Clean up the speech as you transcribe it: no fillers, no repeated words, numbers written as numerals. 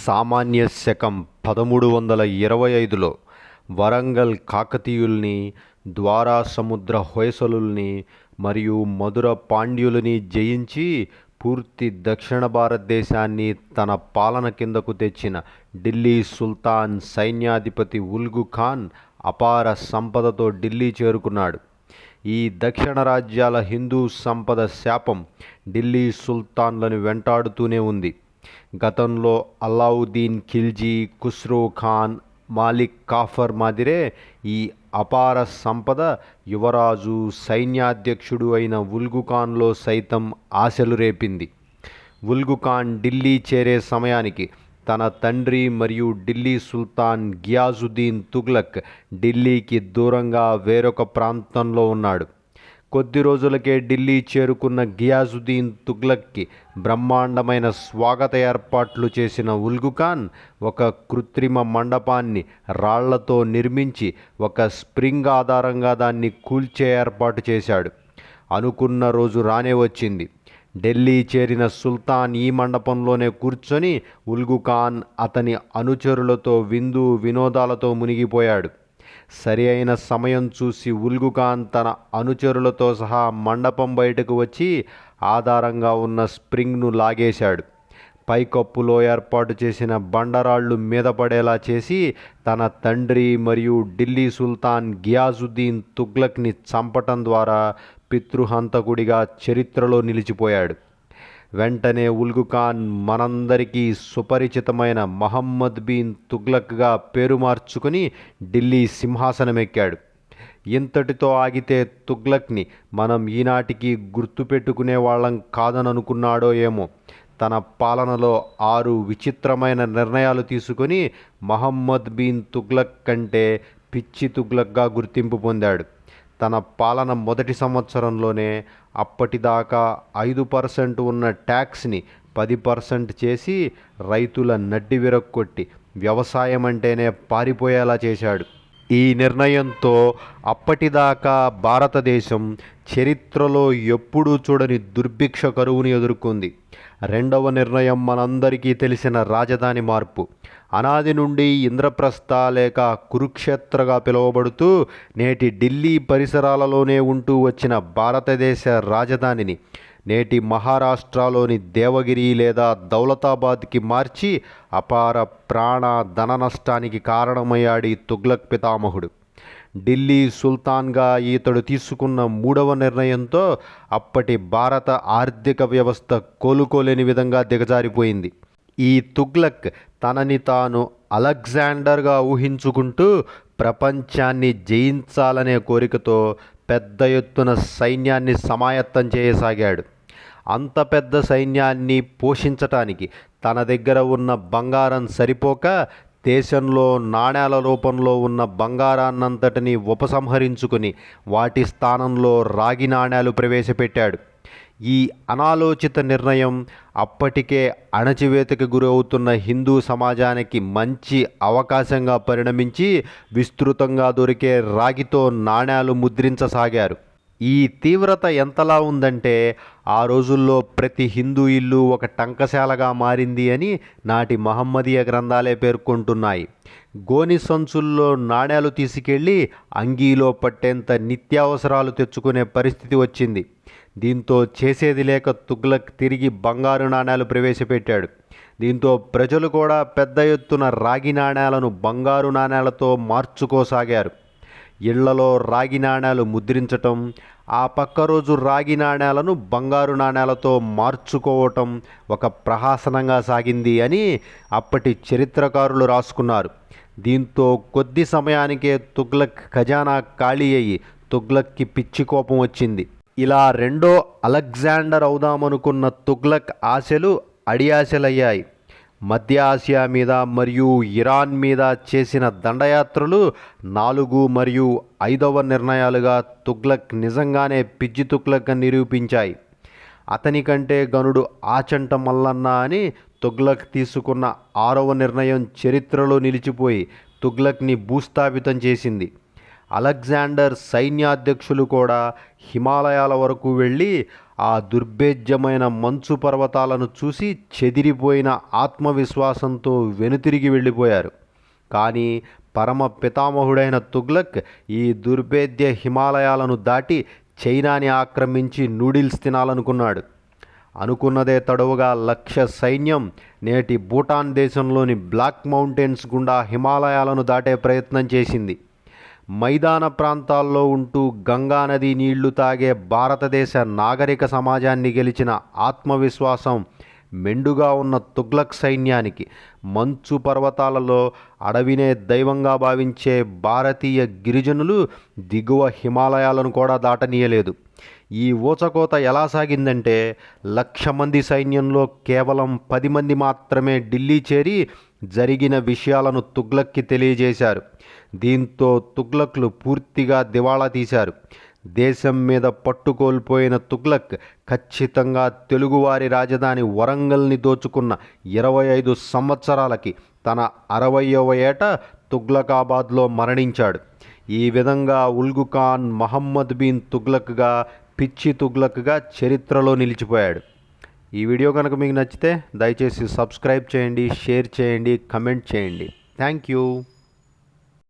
సామాన్య శకం 1325లో వరంగల్ కాకతీయుల్ని, ద్వారా సముద్ర హొయసలుల్ని మరియు మధుర పాండ్యులని జయించి పూర్తి దక్షిణ భారతదేశాన్ని తన పాలన కిందకు తెచ్చిన ఢిల్లీ సుల్తాన్ సైన్యాధిపతి ఉల్గు ఖాన్ అపార సంపదతో ఢిల్లీ చేరుకున్నాడు. ఈ దక్షిణ రాజ్యాల హిందూ సంపద శాపం ఢిల్లీ సుల్తాన్లను వెంటాడుతూనే ఉంది. గతంలో అల్లావుద్దీన్ ఖిల్జీ, ఖుస్రో ఖాన్, మాలిక్ కాఫర్ మాదిరే ఈ అపార సంపద యువరాజు, సైన్యాధ్యక్షుడు అయిన ఉల్గు ఖాన్లో సైతం ఆశలు రేపింది. ఉల్గు ఖాన్ ఢిల్లీ చేరే సమయానికి తన తండ్రి మరియు ఢిల్లీ సుల్తాన్ గియాజుద్దీన్ తుగ్లక్ ఢిల్లీకి దూరంగా వేరొక ప్రాంతంలో ఉన్నాడు. కొద్ది రోజులకే ఢిల్లీ చేరుకున్న గియాజుద్దీన్ తుగ్లక్కి బ్రహ్మాండమైన స్వాగత ఏర్పాట్లు చేసిన ఉల్గు ఖాన్ ఒక కృత్రిమ మండపాన్ని రాళ్లతో నిర్మించి ఒక స్ప్రింగ్ ఆధారంగా దాన్ని కూల్చే ఏర్పాటు చేశాడు. అనుకున్న రోజు రానే వచ్చింది. ఢిల్లీ చేరిన సుల్తాన్ ఈ మండపంలోనే కూర్చొని ఉల్గు ఖాన్ అతని అనుచరులతో విందు వినోదాలతో మునిగిపోయాడు. సరి అయిన సమయం చూసి ఉల్గు ఖాన్ తన అనుచరులతో సహా మండపం బయటకు వచ్చి ఆధారంగా ఉన్న స్ప్రింగ్ను లాగేశాడు. పైకప్పులో ఏర్పాటు చేసిన బండరాళ్లు మీద పడేలా చేసి తన తండ్రి మరియు ఢిల్లీ సుల్తాన్ గియాజుద్దీన్ తుగ్లక్ని చంపటం ద్వారా పితృహంతకుడిగా చరిత్రలో నిలిచిపోయాడు. వెంటనే ఉల్గు ఖాన్ మనందరికీ సుపరిచితమైన మహమ్మద్ బిన్ తుగ్లక్గా పేరు మార్చుకుని ఢిల్లీ సింహాసనమెక్కాడు. ఇంతటితో ఆగితే తుగ్లక్ని మనం ఈనాటికి గుర్తుపెట్టుకునే వాళ్ళం కాదననుకున్నాడో ఏమో. తన పాలనలో 6 విచిత్రమైన నిర్ణయాలు తీసుకొని మహమ్మద్ బిన్ తుగ్లక్ కంటే పిచ్చి తుగ్లక్గా గుర్తింపు పొందాడు. తన పాలన మొదటి సంవత్సరంలోనే అప్పటిదాకా 5% ఉన్న ట్యాక్స్ని 10% చేసి రైతుల నడ్డి విరక్కొట్టి వ్యవసాయం అంటేనే పారిపోయేలా చేశాడు. ఈ నిర్ణయంతో అప్పటిదాకా భారతదేశం చరిత్రలో ఎప్పుడూ చూడని దుర్భిక్ష కరువుని ఎదుర్కొంది. రెండవ నిర్ణయం మనందరికీ తెలిసిన రాజధాని మార్పు. అనాది నుండి ఇంద్రప్రస్థ లేక కురుక్షేత్రగా పిలువబడుతూ నేటి ఢిల్లీ పరిసరాలలోనే ఉంటూ వచ్చిన భారతదేశ రాజధానిని నేటి మహారాష్ట్రలోని దేవగిరి లేదా దౌలతాబాద్కి మార్చి అపార ప్రాణ ధన నష్టానికి కారణమయ్యాడు ఈ తుగ్లక్ పితామహుడు. ఢిల్లీ సుల్తాన్గా ఇతడు తీసుకున్న 3వ నిర్ణయంతో అప్పటి భారత ఆర్థిక వ్యవస్థ కోలుకోలేని విధంగా దిగజారిపోయింది. ఈ తుగ్లక్ తనని తాను అలెగ్జాండర్గా ఊహించుకుంటూ ప్రపంచాన్ని జయించాలనే కోరికతో పెద్ద ఎత్తున సైన్యాన్ని సమాయత్తం చేయసాగాడు. అంత పెద్ద సైన్యాన్ని పోషించటానికి తన దగ్గర ఉన్న బంగారం సరిపోక దేశంలో నాణేల రూపంలో ఉన్న బంగారాన్నంతటినీ ఉపసంహరించుకుని వాటి స్థానంలో రాగి నాణేలు ప్రవేశపెట్టాడు. ఈ అనాలోచిత నిర్ణయం అప్పటికే అణచివేతకు గురవుతున్న హిందూ సమాజానికి మంచి అవకాశంగా పరిణమించి విస్తృతంగా దొరికే రాగితో నాణేలు ముద్రించసాగారు. ఈ తీవ్రత ఎంతలా ఉందంటే ఆ రోజుల్లో ప్రతి హిందూ ఇల్లు ఒక టంకశాలగా మారింది అని నాటి మహమ్మదీయ గ్రంథాలే పేర్కొంటున్నాయి. గోని సంచుల్లో నాణేలు తీసుకెళ్లి అంగీలో పట్టేంత నిత్యావసరాలు తెచ్చుకునే పరిస్థితి వచ్చింది. దీంతో చేసేది లేక తుగ్లక్ తిరిగి బంగారు నాణేలు ప్రవేశపెట్టాడు. దీంతో ప్రజలు కూడా పెద్ద ఎత్తున రాగి నాణేలను బంగారు నాణేలతో మార్చుకోసాగారు. ఇళ్లలో రాగి నాణేలు ముద్రించటం, ఆ పక్క రోజు రాగి నాణేలను బంగారు నాణేలతో మార్చుకోవటం ఒక ప్రహసనంగా సాగింది అని అప్పటి చరిత్రకారులు రాసుకున్నారు. దీంతో కొద్ది సమయానికే తుగ్లక్ ఖజానా ఖాళీ అయ్యి తుగ్లక్కి పిచ్చి కోపం వచ్చింది. ఇలా రెండో అలెగ్జాండర్ అవుదామనుకున్న తుగ్లక్ ఆశలు అడియాశలయ్యాయి. మధ్య ఆసియా మీద మరియు ఇరాన్ మీద చేసిన దండయాత్రలు 4 మరియు 5వ నిర్ణయాలుగా తుగ్లక్ నిజంగానే పిచ్చి తుగ్లక్ అని నిరూపించాయి. అతని కంటే గనుడు ఆచంట మల్లన్న అని తుగ్లక్ తీసుకున్న 6వ నిర్ణయం చరిత్రలో నిలిచిపోయి తుగ్లక్ని భూస్థాపితం చేసింది. అలెగ్జాండర్ సైన్యాధ్యక్షులు కూడా హిమాలయాల వరకు వెళ్ళి ఆ దుర్భేద్యమైన మంచు పర్వతాలను చూసి చెదిరిపోయిన ఆత్మవిశ్వాసంతో వెనుతిరిగి వెళ్ళిపోయారు. కానీ పరమ పితామహుడైన తుగ్లక్ ఈ దుర్భేద్య హిమాలయాలను దాటి చైనాని ఆక్రమించి నూడిల్స్ తినాలనుకున్నాడు. అనుకున్నదే తడవుగా 1,00,000 సైన్యం నేటి భూటాన్ దేశంలోని బ్లాక్ మౌంటైన్స్ గుండా హిమాలయాలను దాటే ప్రయత్నం చేసింది. మైదాన ప్రాంతాల్లో ఉంటూ గంగానది నీళ్లు తాగే భారతదేశ నాగరిక సమాజాన్ని గెలిచిన ఆత్మవిశ్వాసం మెండుగా ఉన్న తుగ్లక్ సైన్యానికి మంచు పర్వతాలలో అడవినే దైవంగా భావించే భారతీయ గిరిజనులు దిగువ హిమాలయాలను కూడా దాటనీయలేదు. ఈ ఊచకోత ఎలా సాగిందంటే 1,00,000 మంది సైన్యంలో కేవలం 10 మంది మాత్రమే ఢిల్లీ చేరి జరిగిన విషయాలను తుగ్లక్కి తెలియజేశారు. దీంతో తుగ్లక్లు పూర్తిగా దివాళా తీశారు. దేశం మీద పట్టు కోల్పోయిన తుగ్లక్ ఖచ్చితంగా తెలుగువారి రాజధాని వరంగల్ని దోచుకున్న 25 సంవత్సరాలకి తన 60వ ఏట తుగ్లకాబాద్లో మరణించాడు. ఈ విధంగా ఉల్గు ఖాన్ మహమ్మద్ బిన్ తుగ్లక్గా, పిచ్చి తుగ్లక్గా చరిత్రలో నిలిచిపోయాడు. ఈ వీడియో కనుక మీకు నచ్చితే దయచేసి సబ్స్క్రైబ్ చేయండి, షేర్ చేయండి, కమెంట్ చేయండి. Thank you.